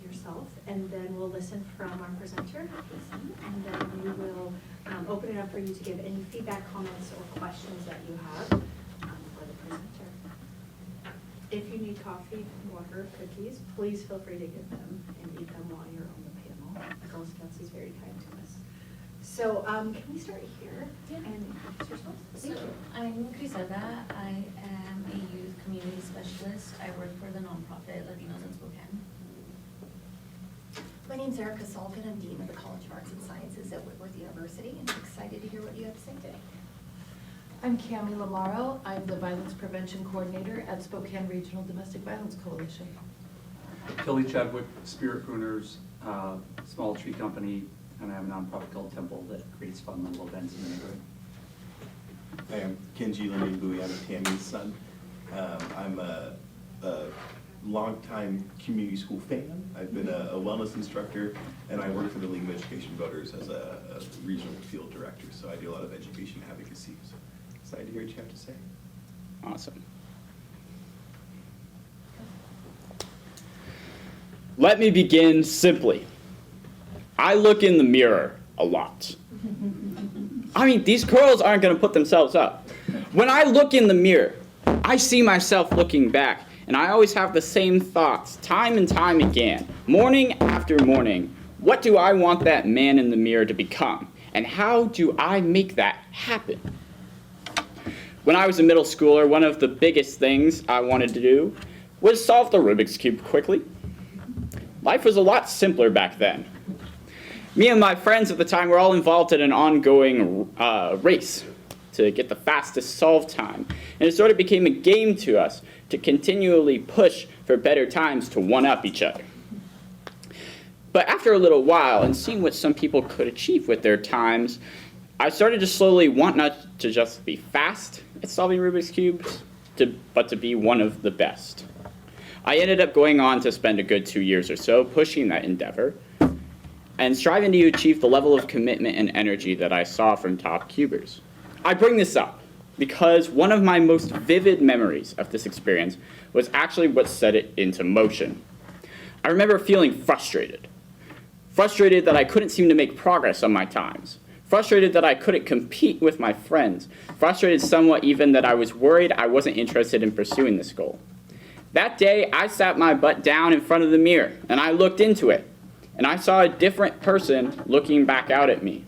yourself, and then we'll listen from our presenter, and then we will open it up for you to give any feedback, comments, or questions that you have for the presenter. If you need coffee, water, cookies, please feel free to get them and eat them while you're on the panel. Girl Scouts is very kind to us. So can we start here? Yeah. And introduce yourself? Thank you. I'm Griselda. I am a youth community specialist. I work for the nonprofit Latinos in Spokane. My name's Erica Sullivan. I'm Dean of the College of Arts and Sciences at Whitworth University, and I'm excited to hear what you have to say today. I'm Cami Lamaro. I'm the Violence Prevention Coordinator at Spokane Regional Domestic Violence Coalition. Kelly Chadwick, Spirit Pruners, small tree company, and I have a nonprofit called Temple that creates fun little events in the neighborhood. I am Kenji Lemingui. I'm Tammy's son. I'm a longtime community school fan. I've been a wellness instructor, and I work for the League of Education Voters as a regional field director, so I do a lot of education advocacy. So excited to hear what you have to say. Awesome. Let me begin simply. I look in the mirror a lot. I mean, these girls aren't going to put themselves up. When I look in the mirror, I see myself looking back, and I always have the same thoughts, time and time again, morning after morning. What do I want that man in the mirror to become? And how do I make that happen? When I was a middle schooler, one of the biggest things I wanted to do was solve the Rubik's Cube quickly. Life was a lot simpler back then. Me and my friends at the time were all involved in an ongoing race to get the fastest solve time. And it sort of became a game to us to continually push for better times to one-up each other. But after a little while, and seeing what some people could achieve with their times, I started to slowly want not to just be fast at solving Rubik's Cubes, but to be one of the best. I ended up going on to spend a good 2 years or so pushing that endeavor and striving to achieve the level of commitment and energy that I saw from top cubers. I bring this up because one of my most vivid memories of this experience was actually what set it into motion. I remember feeling frustrated. Frustrated that I couldn't seem to make progress on my times. Frustrated that I couldn't compete with my friends. Frustrated somewhat even that I was worried I wasn't interested in pursuing this goal. That day, I sat my butt down in front of the mirror, and I looked into it, and I saw a different person looking back out at me.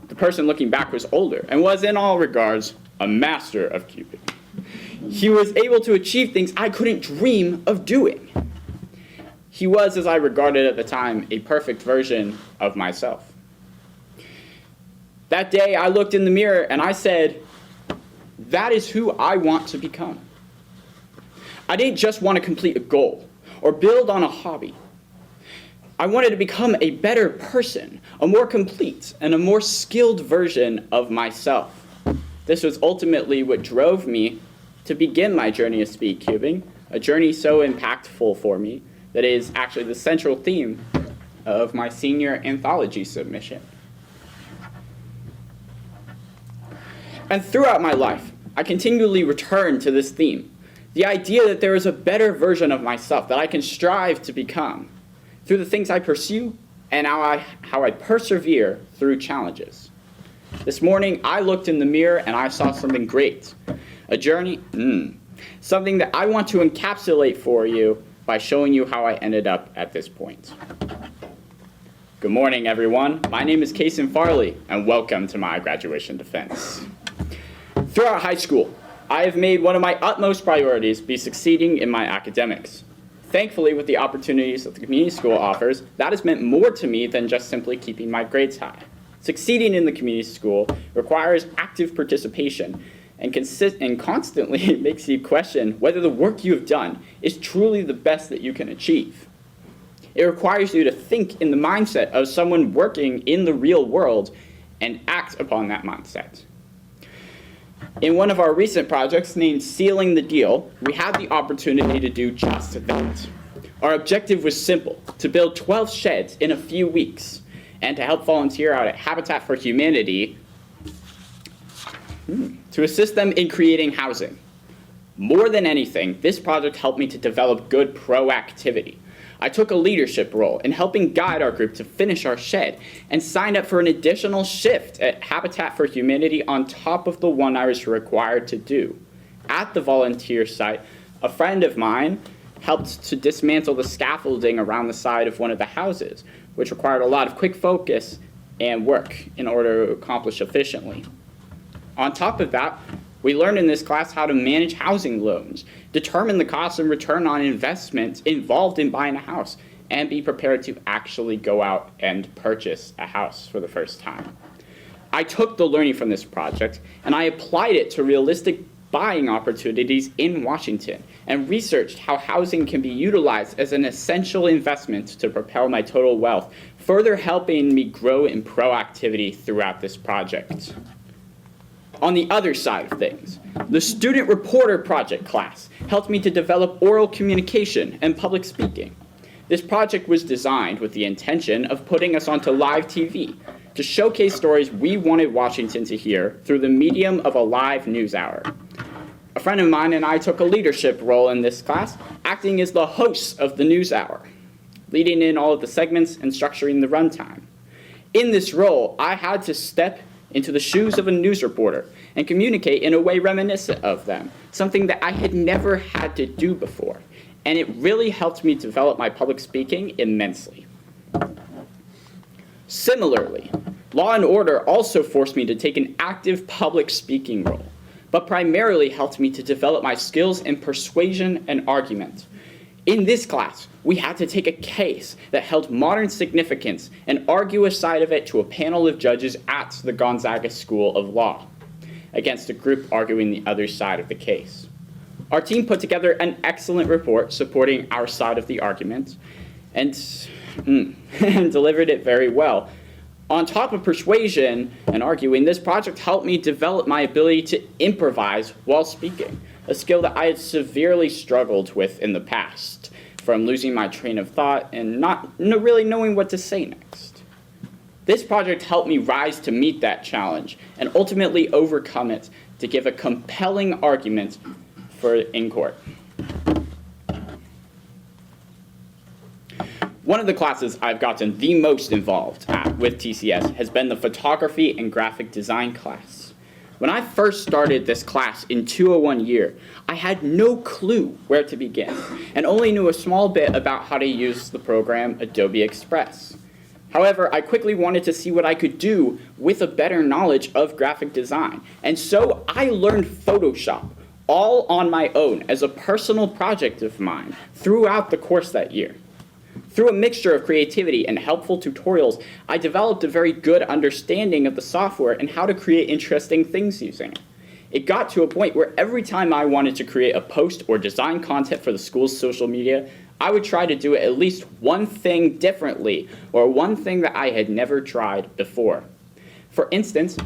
The person looking back was older, and was in all regards a master of cubing. He was able to achieve things I couldn't dream of doing. He was, as I regarded at the time, a perfect version of myself. That day, I looked in the mirror, and I said, that is who I want to become. I didn't just want to complete a goal or build on a hobby. I wanted to become a better person, a more complete and a more skilled version of myself. This was ultimately what drove me to begin my journey of speed cubing, a journey so impactful for me that is actually the central theme of my senior anthology submission. And throughout my life, I continually return to this theme. The idea that there is a better version of myself that I can strive to become through the things I pursue and how I persevere through challenges. This morning, I looked in the mirror and I saw something great. A journey, something that I want to encapsulate for you by showing you how I ended up at this point. Good morning, everyone. My name is Caison Farley, and welcome to my graduation defense. Throughout high school, I have made one of my utmost priorities be succeeding in my academics. Thankfully, with the opportunities that the community school offers, that has meant more to me than just simply keeping my grades high. Succeeding in the community school requires active participation and constantly makes you question whether the work you have done is truly the best that you can achieve. It requires you to think in the mindset of someone working in the real world and act upon that mindset. In one of our recent projects named Sealing the Deal, we had the opportunity to do just that. Our objective was simple, to build 12 sheds in a few weeks and to help volunteer out at Habitat for Humanity to assist them in creating housing. More than anything, this project helped me to develop good proactivity. I took a leadership role in helping guide our group to finish our shed and signed up for an additional shift at Habitat for Humanity on top of the one I was required to do. At the volunteer site, a friend of mine helped to dismantle the scaffolding around the side of one of the houses, which required a lot of quick focus and work in order to accomplish efficiently. On top of that, we learned in this class how to manage housing loans, determine the cost and return on investment involved in buying a house, and be prepared to actually go out and purchase a house for the first time. I took the learning from this project and I applied it to realistic buying opportunities in Washington and researched how housing can be utilized as an essential investment to propel my total wealth, further helping me grow in proactivity throughout this project. On the other side of things, the Student Reporter Project class helped me to develop oral communication and public speaking. This project was designed with the intention of putting us onto live TV to showcase stories we wanted Washington to hear through the medium of a live news hour. A friend of mine and I took a leadership role in this class, acting as the hosts of the news hour, leading in all of the segments and structuring the runtime. In this role, I had to step into the shoes of a news reporter and communicate in a way reminiscent of them, something that I had never had to do before, and it really helped me develop my public speaking immensely. Similarly, Law and Order also forced me to take an active public speaking role, but primarily helped me to develop my skills in persuasion and argument. In this class, we had to take a case that held modern significance and argue a side of it to a panel of judges at the Gonzaga School of Law, against a group arguing the other side of the case. Our team put together an excellent report supporting our side of the argument and delivered it very well. On top of persuasion and arguing, this project helped me develop my ability to improvise while speaking, a skill that I had severely struggled with in the past, from losing my train of thought and not really knowing what to say next. This project helped me rise to meet that challenge and ultimately overcome it to give a compelling argument in court. One of the classes I've gotten the most involved at with TCS has been the photography and graphic design class. When I first started this class in 201 year, I had no clue where to begin and only knew a small bit about how to use the program Adobe Express. However, I quickly wanted to see what I could do with a better knowledge of graphic design, and so I learned Photoshop all on my own as a personal project of mine throughout the course that year. Through a mixture of creativity and helpful tutorials, I developed a very good understanding of the software and how to create interesting things using it. It got to a point where every time I wanted to create a post or design content for the school's social media, I would try to do at least one thing differently or one thing that I had never tried before. For instance,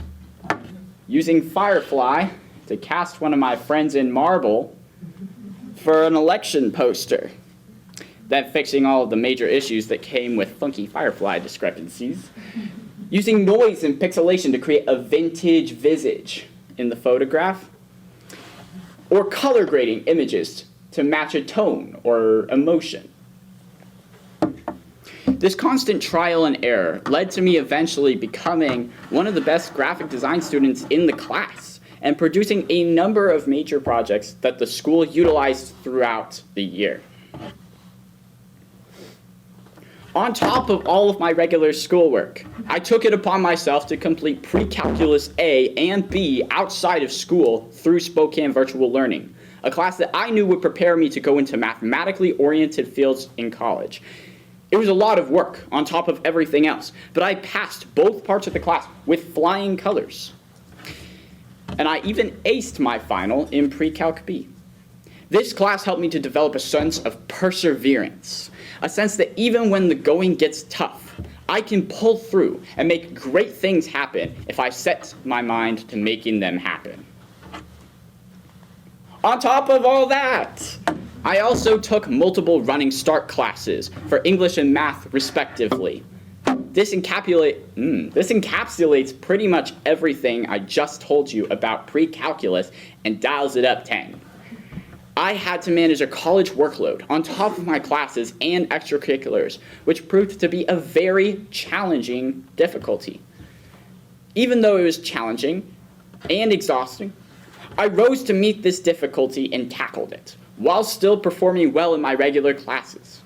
using Firefly to cast one of my friends in marble for an election poster, then fixing all of the major issues that came with funky Firefly discrepancies, using noise and pixelation to create a vintage visage in the photograph, or color grading images to match a tone or emotion. This constant trial and error led to me eventually becoming one of the best graphic design students in the class and producing a number of major projects that the school utilized throughout the year. On top of all of my regular schoolwork, I took it upon myself to complete Pre-Calculus A and B outside of school through Spokane Virtual Learning, a class that I knew would prepare me to go into mathematically oriented fields in college. It was a lot of work on top of everything else, but I passed both parts of the class with flying colors. And I even aced my final in Pre-Calc B. This class helped me to develop a sense of perseverance, a sense that even when the going gets tough, I can pull through and make great things happen if I set my mind to making them happen. On top of all that, I also took multiple running start classes for English and math respectively. This encapsulates pretty much everything I just told you about pre-calculus and dials it up 10. I had to manage a college workload on top of my classes and extracurriculars, which proved to be a very challenging difficulty. Even though it was challenging and exhausting, I rose to meet this difficulty and tackled it, while still performing well in my regular classes.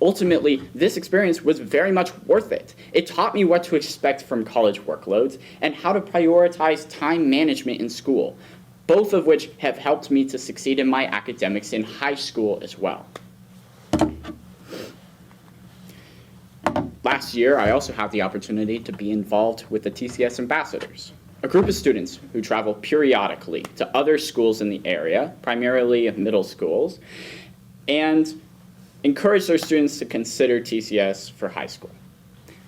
Ultimately, this experience was very much worth it. It taught me what to expect from college workloads and how to prioritize time management in school, both of which have helped me to succeed in my academics in high school as well. Last year, I also had the opportunity to be involved with the TCS Ambassadors, a group of students who travel periodically to other schools in the area, primarily middle schools, and encourage their students to consider TCS for high school.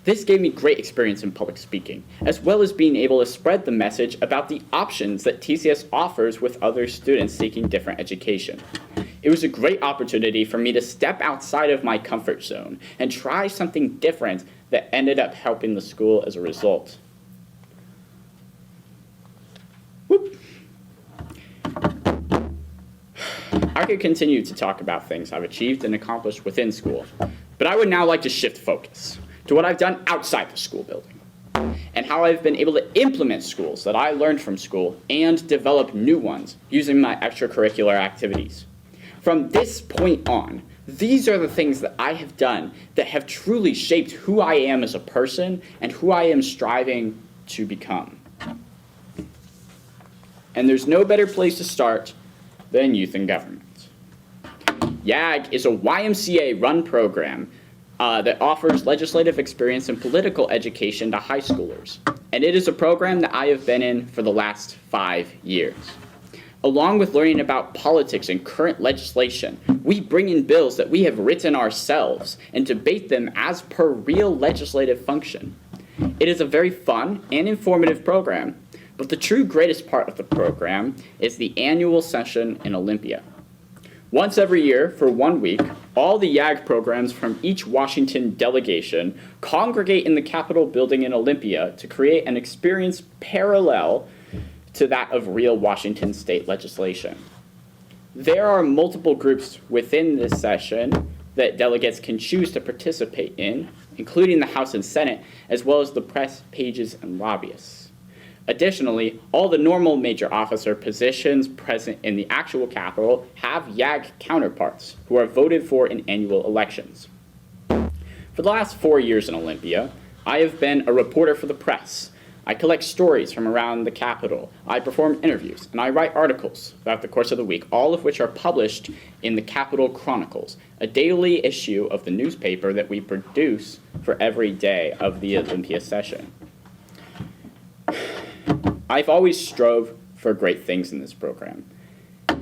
This gave me great experience in public speaking, as well as being able to spread the message about the options that TCS offers with other students seeking different education. It was a great opportunity for me to step outside of my comfort zone and try something different that ended up helping the school as a result. Whoop. I could continue to talk about things I've achieved and accomplished within school, but I would now like to shift focus to what I've done outside the school building, and how I've been able to implement schools that I learned from school and develop new ones using my extracurricular activities. From this point on, these are the things that I have done that have truly shaped who I am as a person and who I am striving to become. And there's no better place to start than youth and government. YAG is a YMCA-run program that offers legislative experience and political education to high schoolers. And it is a program that I have been in for the last 5 years. Along with learning about politics and current legislation, we bring in bills that we have written ourselves and debate them as per real legislative function. It is a very fun and informative program, but the true greatest part of the program is the annual session in Olympia. Once every year, for 1 week, all the YAG programs from each Washington delegation congregate in the Capitol building in Olympia to create an experience parallel to that of real Washington state legislation. There are multiple groups within this session that delegates can choose to participate in, including the House and Senate, as well as the press, pages, and lobbyists. Additionally, all the normal major officer positions present in the actual Capitol have YAG counterparts who are voted for in annual elections. For the last 4 years in Olympia, I have been a reporter for the press. I collect stories from around the Capitol, I perform interviews, and I write articles throughout the course of the week, all of which are published in the Capitol Chronicles, a daily issue of the newspaper that we produce for every day of the Olympia session. I've always strove for great things in this program,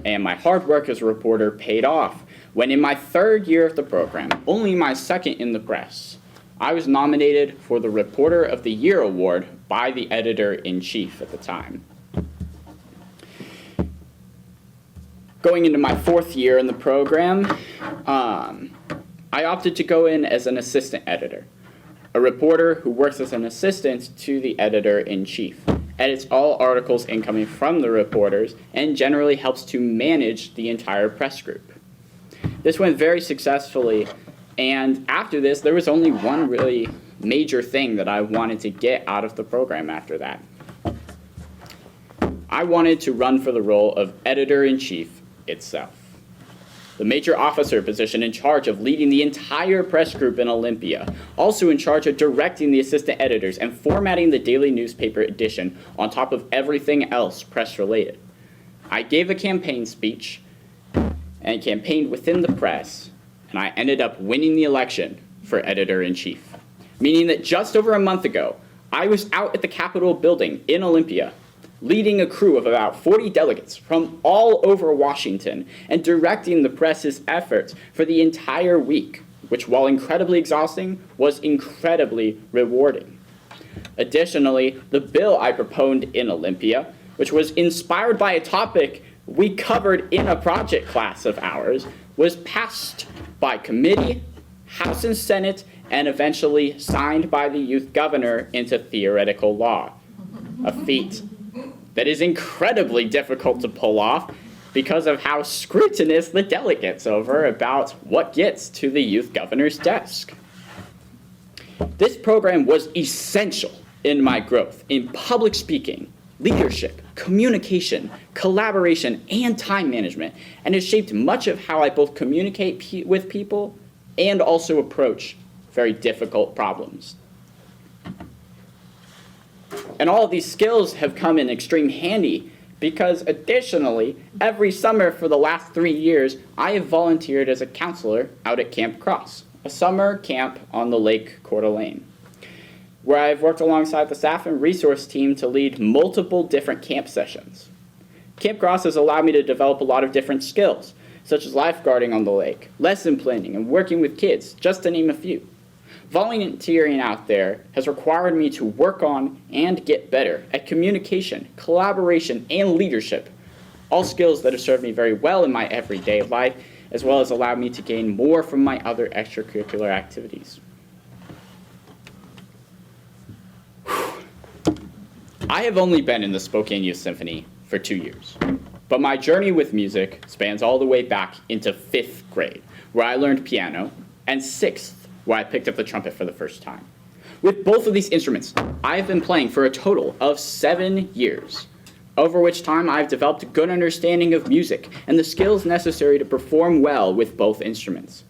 and my hard work as a reporter paid off when in my 3rd year of the program, only my 2nd in the press, I was nominated for the Reporter of the Year award by the editor-in-chief at the time. Going into my 4th year in the program, I opted to go in as an assistant editor, a reporter who works as an assistant to the editor-in-chief, edits all articles incoming from the reporters, and generally helps to manage the entire press group. This went very successfully, and after this, there was only one really major thing that I wanted to get out of the program after that. I wanted to run for the role of editor-in-chief itself, the major officer position in charge of leading the entire press group in Olympia, also in charge of directing the assistant editors and formatting the daily newspaper edition on top of everything else press-related. I gave a campaign speech and campaigned within the press, and I ended up winning the election for editor-in-chief, meaning that just over a month ago, I was out at the Capitol building in Olympia, leading a crew of about 40 delegates from all over Washington and directing the press's efforts for the entire week, which, while incredibly exhausting, was incredibly rewarding. Additionally, the bill I proposed in Olympia, which was inspired by a topic we covered in a project class of ours, was passed by committee, House and Senate, and eventually signed by the youth governor into theoretical law, a feat that is incredibly difficult to pull off because of how scrutinous the delegate gets over about what gets to the youth governor's desk. This program was essential in my growth in public speaking, leadership, communication, collaboration, and time management, and has shaped much of how I both communicate with people and also approach very difficult problems. And all of these skills have come in extreme handy because additionally, every summer for the last 3 years, I have volunteered as a counselor out at Camp Cross, a summer camp on the Lake Coeur d'Alene, where I've worked alongside the staff and resource team to lead multiple different camp sessions. Camp Cross has allowed me to develop a lot of different skills, such as lifeguarding on the lake, lesson planning, and working with kids, just to name a few. Volunteering out there has required me to work on and get better at communication, collaboration, and leadership, all skills that have served me very well in my everyday life, as well as allowed me to gain more from my other extracurricular activities. I have only been in the Spokane Youth Symphony for 2 years, but my journey with music spans all the way back into 5th grade, where I learned piano, and 6th, where I picked up the trumpet for the first time. With both of these instruments, I have been playing for a total of 7 years, over which time I've developed a good understanding of music and the skills necessary to perform well with both instruments.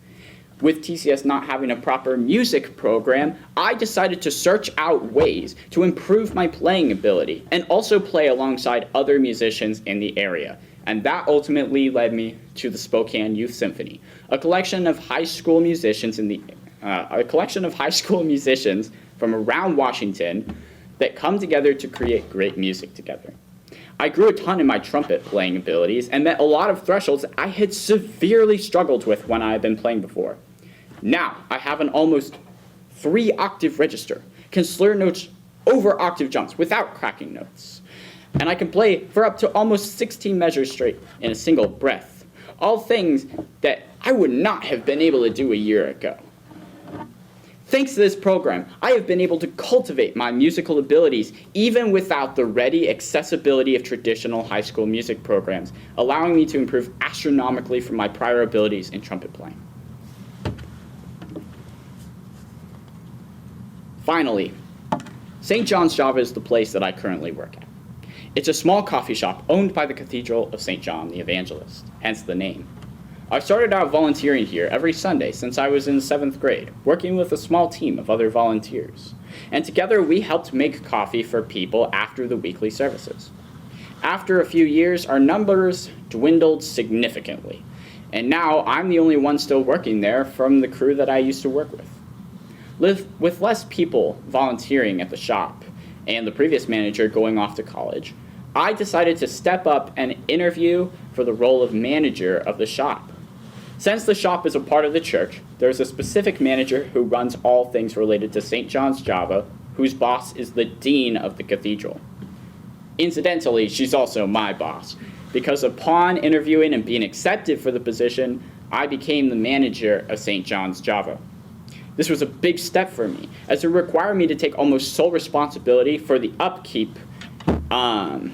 With TCS not having a proper music program, I decided to search out ways to improve my playing ability and also play alongside other musicians in the area. And that ultimately led me to the Spokane Youth Symphony, a collection of high school musicians from around Washington that come together to create great music together. I grew a ton in my trumpet playing abilities and met a lot of thresholds I had severely struggled with when I had been playing before. Now, I have an almost 3-octave register, can slur notes over octave jumps without cracking notes, and I can play for up to almost 16 measures straight in a single breath, all things that I would not have been able to do a year ago. Thanks to this program, I have been able to cultivate my musical abilities even without the ready accessibility of traditional high school music programs, allowing me to improve astronomically from my prior abilities in trumpet playing. Finally, St. John's Java is the place that I currently work at. It's a small coffee shop owned by the Cathedral of St. John the Evangelist, hence the name. I've started out volunteering here every Sunday since I was in 7th grade, working with a small team of other volunteers. And together we helped make coffee for people after the weekly services. After a few years, our numbers dwindled significantly. And now I'm the only one still working there from the crew that I used to work with. With less people volunteering at the shop and the previous manager going off to college, I decided to step up and interview for the role of manager of the shop. Since the shop is a part of the church, there's a specific manager who runs all things related to St. John's Java, whose boss is the dean of the cathedral. Incidentally, she's also my boss, because upon interviewing and being accepted for the position, I became the manager of St. John's Java. This was a big step for me, as it required me to take almost sole responsibility for the upkeep and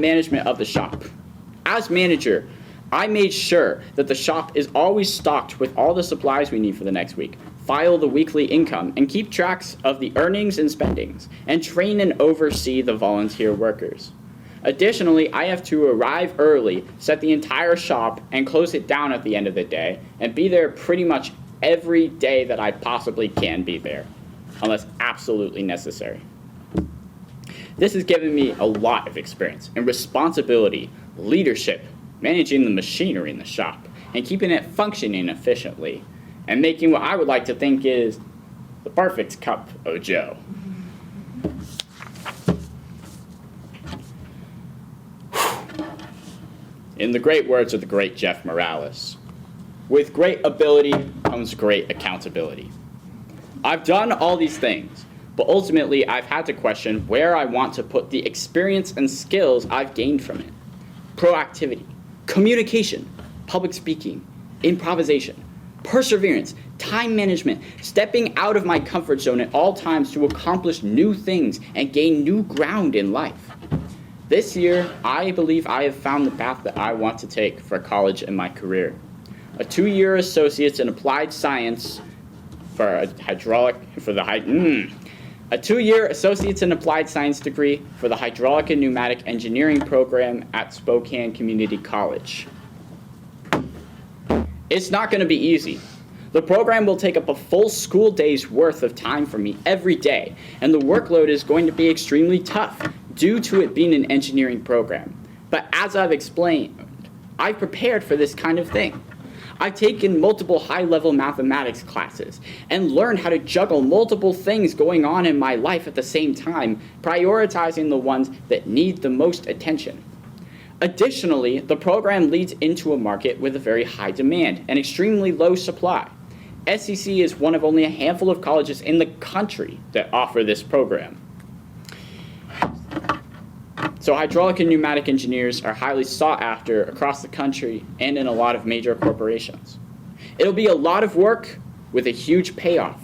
management of the shop. As manager, I made sure that the shop is always stocked with all the supplies we need for the next week, file the weekly income, and keep tracks of the earnings and spendings, and train and oversee the volunteer workers. Additionally, I have to arrive early, set the entire shop, and close it down at the end of the day, and be there pretty much every day that I possibly can be there, unless absolutely necessary. This has given me a lot of experience in responsibility, leadership, managing the machinery in the shop, and keeping it functioning efficiently, and making what I would like to think is the perfect cup of joe. In the great words of the great Jeff Morales, with great ability comes great accountability. I've done all these things, but ultimately I've had to question where I want to put the experience and skills I've gained from it. Proactivity, communication, public speaking, improvisation, perseverance, time management, stepping out of my comfort zone at all times to accomplish new things and gain new ground in life. This year, I believe I have found the path that I want to take for college and my career. A 2-year Associates in Applied Science for a 2-year Associates in Applied Science degree for the Hydraulic and Pneumatic Engineering program at Spokane Community College. It's not going to be easy. The program will take up a full school day's worth of time for me every day, and the workload is going to be extremely tough due to it being an engineering program. But as I've explained, I've prepared for this kind of thing. I've taken multiple high-level mathematics classes and learned how to juggle multiple things going on in my life at the same time, prioritizing the ones that need the most attention. Additionally, the program leads into a market with a very high demand and extremely low supply. SEC is one of only a handful of colleges in the country that offer this program. So hydraulic and pneumatic engineers are highly sought after across the country and in a lot of major corporations. It'll be a lot of work with a huge payoff.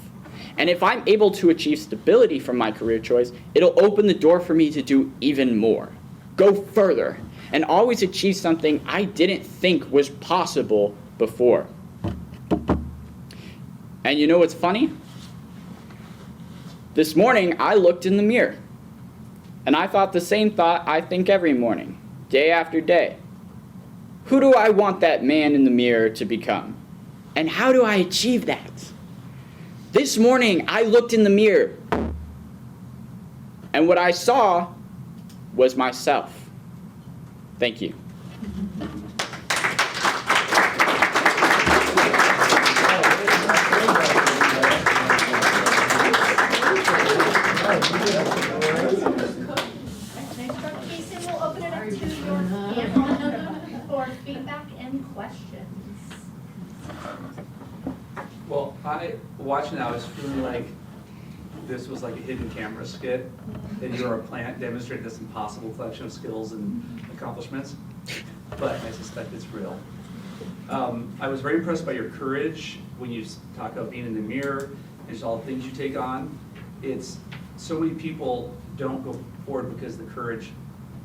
And if I'm able to achieve stability from my career choice, it'll open the door for me to do even more, go further, and always achieve something I didn't think was possible before. And you know what's funny? This morning, I looked in the mirror. And I thought the same thought I think every morning, day after day. Who do I want that man in the mirror to become? And how do I achieve that? This morning, I looked in the mirror. And what I saw was myself. Thank you. Caison, we'll open it up to your panel for feedback and questions. Well, watching that, I was feeling like this was like a hidden camera skit, and you're a plant demonstrating this impossible collection of skills and accomplishments, but I suspect it's real. I was very impressed by your courage when you talk about being in the mirror and just all the things you take on. It's so many people don't go forward because the courage,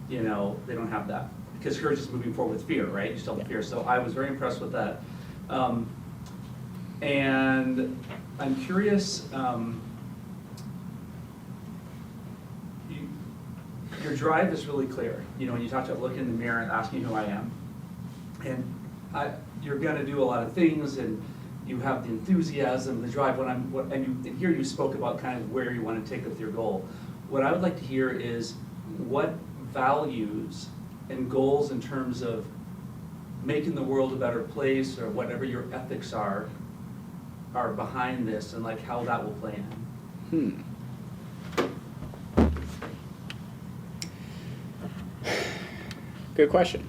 they don't have that. Because courage is moving forward with fear, right? You still have fear. So I was very impressed with that. And I'm curious, your drive is really clear. When you talk about looking in the mirror and asking who I am. And you're going to do a lot of things, and you have the enthusiasm, the drive. And here you spoke about kind of where you want to take with your goal. What I would like to hear is what values and goals in terms of making the world a better place, or whatever your ethics are behind this, and like how that will play in. Good question.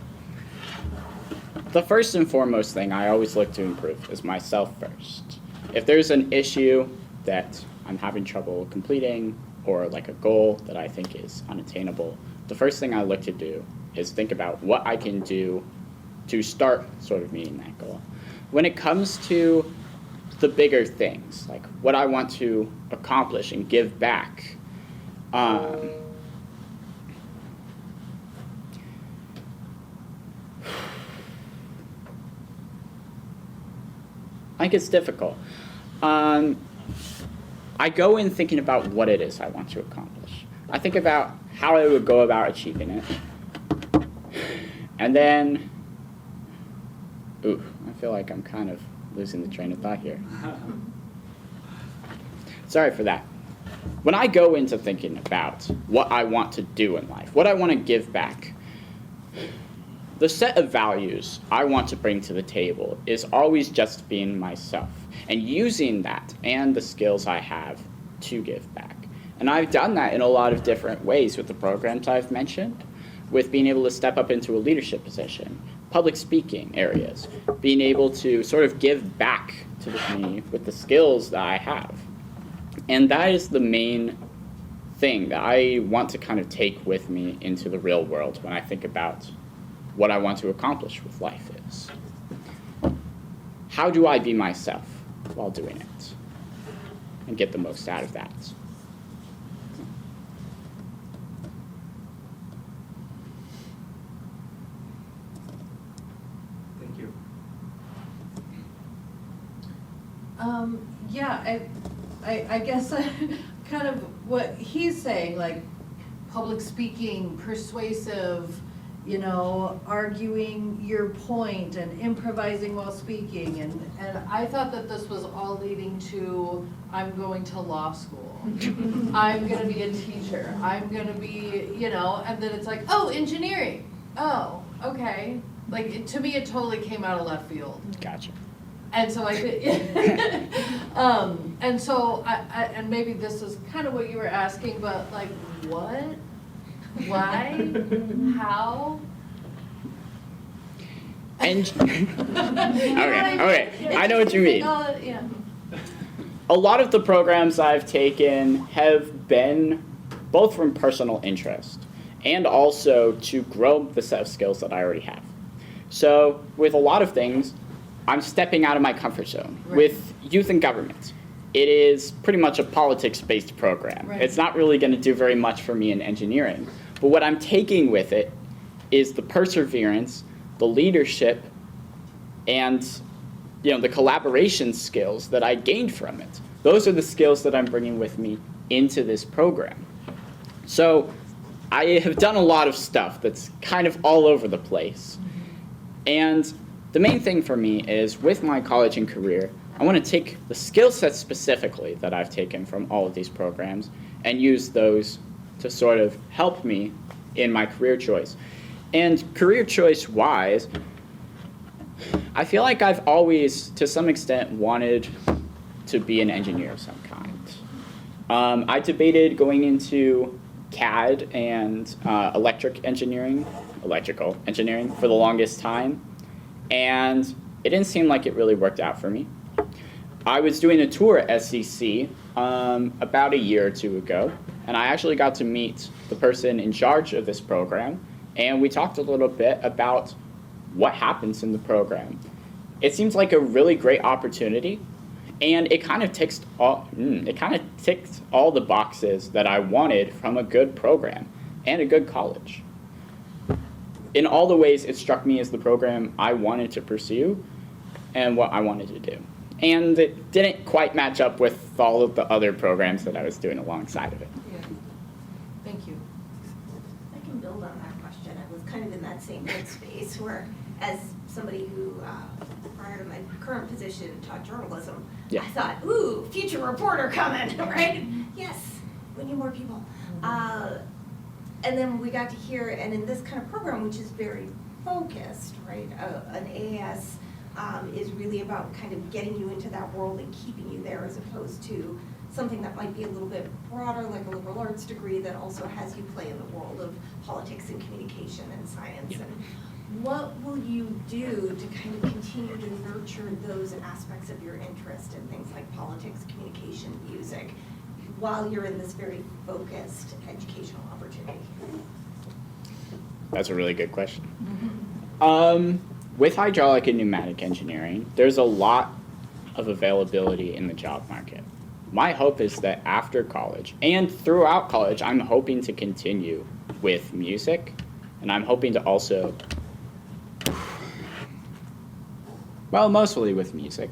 The first and foremost thing I always look to improve is myself first. If there's an issue that I'm having trouble completing, or like a goal that I think is unattainable, the first thing I look to do is think about what I can do to start sort of meeting that goal. When it comes to the bigger things, like what I want to accomplish and give back, I think it's difficult. I go in thinking about what it is I want to accomplish. I think about how I would go about achieving it. And then, I feel like I'm kind of losing the train of thought here. Sorry for that. When I go into thinking about what I want to do in life, what I want to give back, the set of values I want to bring to the table is always just being myself and using that and the skills I have to give back. And I've done that in a lot of different ways with the programs I've mentioned, with being able to step up into a leadership position, public speaking areas, being able to sort of give back to the community with the skills that I have. And that is the main thing that I want to kind of take with me into the real world when I think about what I want to accomplish with life is. How do I be myself while doing it and get the most out of that? Yeah, I guess kind of what he's saying, like public speaking, persuasive, you know, arguing your point and improvising while speaking. And I thought that this was all leading to, I'm going to law school. I'm gonna be a teacher. I'm gonna be, you know, and then it's like, oh, engineering. Oh, okay. Like, to me, it totally came out of left field. Gotcha. And so and so and maybe this is kind of what you were asking, but like, what? Why? How? And okay, I know what you mean. Yeah. A lot of the programs I've taken have been both from personal interest and also to grow the set of skills that I already have. So with a lot of things, I'm stepping out of my comfort zone. Right. With youth and government, it is pretty much a politics-based program. Right. It's not really going to do very much for me in engineering. But what I'm taking with it is the perseverance, the leadership, and the collaboration skills that I gained from it. Those are the skills that I'm bringing with me into this program. So I have done a lot of stuff that's kind of all over the place. And the main thing for me is with my college and career, I want to take the skill sets specifically that I've taken from all of these programs and use those to sort of help me in my career choice. And career choice wise, I feel like I've always, to some extent, wanted to be an engineer of some kind. I debated going into CAD and electrical engineering for the longest time, and it didn't seem like it really worked out for me. I was doing a tour at SCC about a year or two ago, and I actually got to meet the person in charge of this program, and we talked a little bit about what happens in the program. It seems like a really great opportunity, and it kind of ticks all the boxes that I wanted from a good program and a good college. In all the ways, it struck me as the program I wanted to pursue and what I wanted to do. And it didn't quite match up with all of the other programs that I was doing alongside of it. Yeah. Thank you. I can build on that question. I was kind of in that same headspace where, as somebody who, prior to my current position, taught journalism, Yeah. I thought, ooh, future reporter coming, right? Yes, we need more people. And then we got to hear, and in this kind of program, which is very focused, right? An AAS is really about kind of getting you into that world and keeping you there, as opposed to something that might be a little bit broader, like a liberal arts degree that also has you play in the world of politics and communication and science. Yeah. And what will you do to kind of continue to nurture those aspects of your interest in things like politics, communication, music, while you're in this very focused educational opportunity? That's a really good question. With hydraulic and pneumatic engineering, there's a lot of availability in the job market. My hope is that after college and throughout college, I'm hoping to continue with music, and I'm hoping to also, well, mostly with music.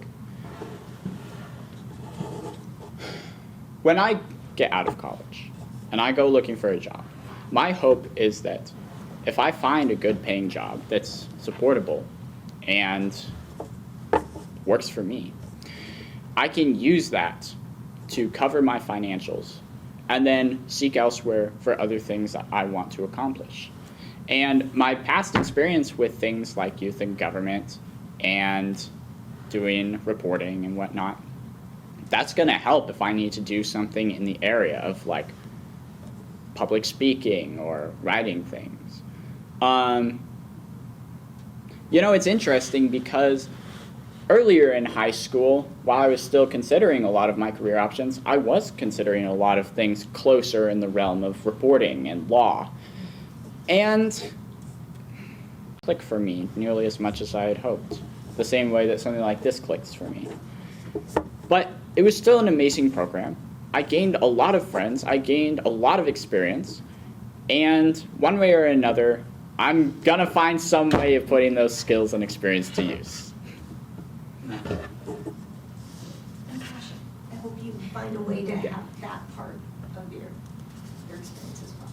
When I get out of college and I go looking for a job, my hope is that if I find a good paying job that's supportable and works for me, I can use that to cover my financials and then seek elsewhere for other things that I want to accomplish. And my past experience with things like youth and government and doing reporting and whatnot, that's going to help if I need to do something in the area of like public speaking or writing things. It's interesting because earlier in high school, while I was still considering a lot of my career options, I was considering a lot of things closer in the realm of reporting and law. And it clicked for me nearly as much as I had hoped, the same way that something like this clicks for me. But it was still an amazing program. I gained a lot of friends, I gained a lot of experience, and one way or another, I'm gonna find some way of putting those skills and experience to use. find a way to have that part of your experience as well.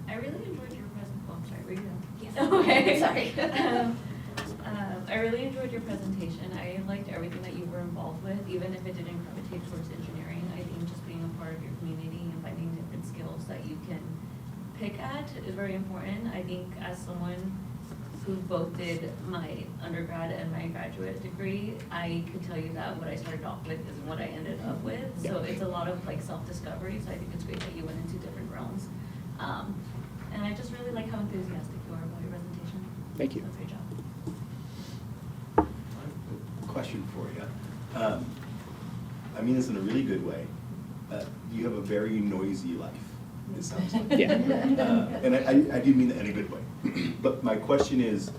I really enjoyed your presentation. Oh, I'm sorry, were you done? Yes. Okay. Sorry. I really enjoyed your presentation. I liked everything that you were involved with, even if it didn't gravitate towards engineering. I think just being a part of your community and finding different skills that you can pick at is very important. I think as someone who both did my undergrad and my graduate degree, I could tell you that what I started off with isn't what I ended up with. So it's a lot of like self-discovery. So I think it's great that you went into different realms. And I just really like how enthusiastic you are about your presentation. Thank you. So great job. Question for you. I mean this in a really good way. You have a very noisy life, it sounds like. Yeah. And I do mean that in a good way. But my question is,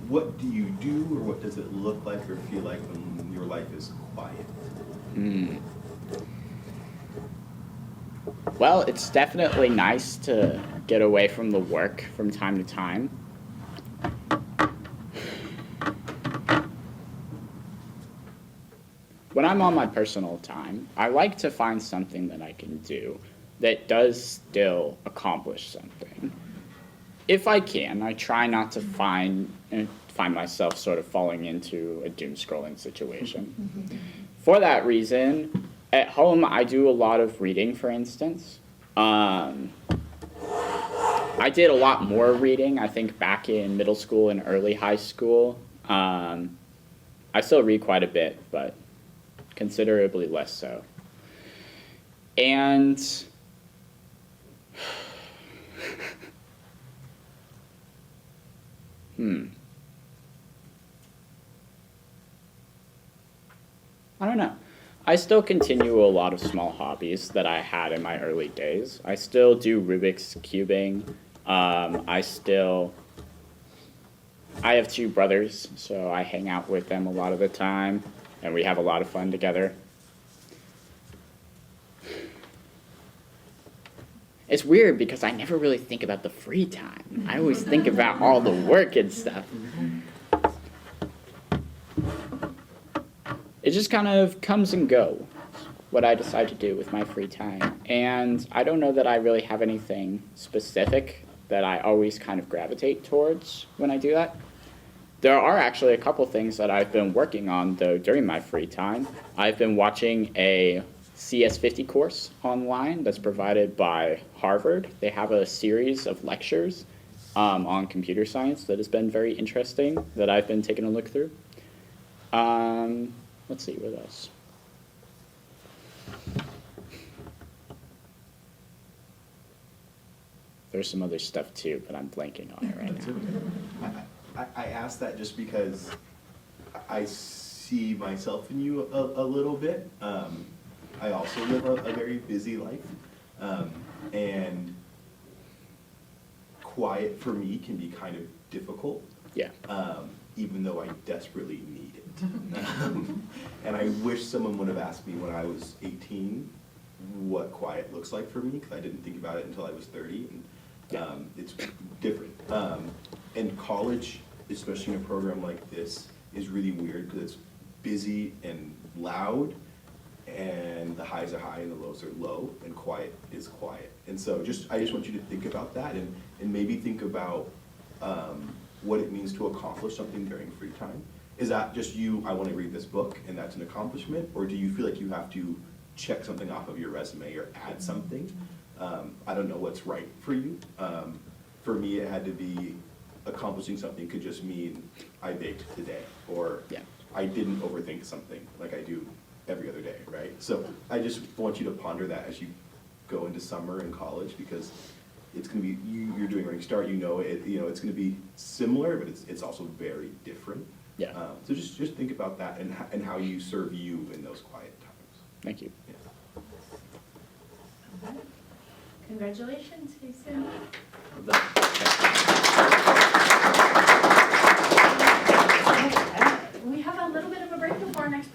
what do you do, or what does it look like or feel like when your life is quiet? Well, it's definitely nice to get away from the work from time to time. When I'm on my personal time, I like to find something that I can do that does still accomplish something. If I can, I try not to find myself sort of falling into a doom scrolling situation. For that reason, at home I do a lot of reading, for instance. I did a lot more reading, I think, back in middle school and early high school. I still read quite a bit, but considerably less so. And I don't know. I still continue a lot of small hobbies that I had in my early days. I still do Rubik's cubing. I have two brothers, so I hang out with them a lot of the time, and we have a lot of fun together. It's weird because I never really think about the free time. I always think about all the work and stuff. It just kind of comes and goes, what I decide to do with my free time. And I don't know that I really have anything specific that I always kind of gravitate towards when I do that. There are actually a couple things that I've been working on, though, during my free time. I've been watching a CS50 course online that's provided by Harvard. They have a series of lectures on computer science that has been very interesting that I've been taking a look through. Let's see, what else? There's some other stuff too, but I'm blanking on it right now. I ask that just because I see myself in you a little bit. I also live a very busy life, and quiet for me can be kind of difficult. Yeah. Even though I desperately need it. And I wish someone would have asked me when I was 18 what quiet looks like for me, because I didn't think about it until I was 30. And, it's different. And college, especially in a program like this, is really weird because it's busy and loud, and the highs are high and the lows are low, and quiet is quiet. And so I just want you to think about that, and maybe think about what it means to accomplish something during free time. Is that just you, I want to read this book, and that's an accomplishment? Or do you feel like you have to check something off of your resume or add something? I don't know what's right for you. For me, it had to be accomplishing something could just mean I baked today, or I didn't overthink something like I do every other day, right? So I just want you to ponder that as you go into summer and college, because it's going to be, you're doing Running Start, it's going to be similar, but it's also very different. Yeah. So just think about that and how you serve you in those quiet times. Thank you. Yeah. Congratulations, Caison. We have a little bit of a break before our next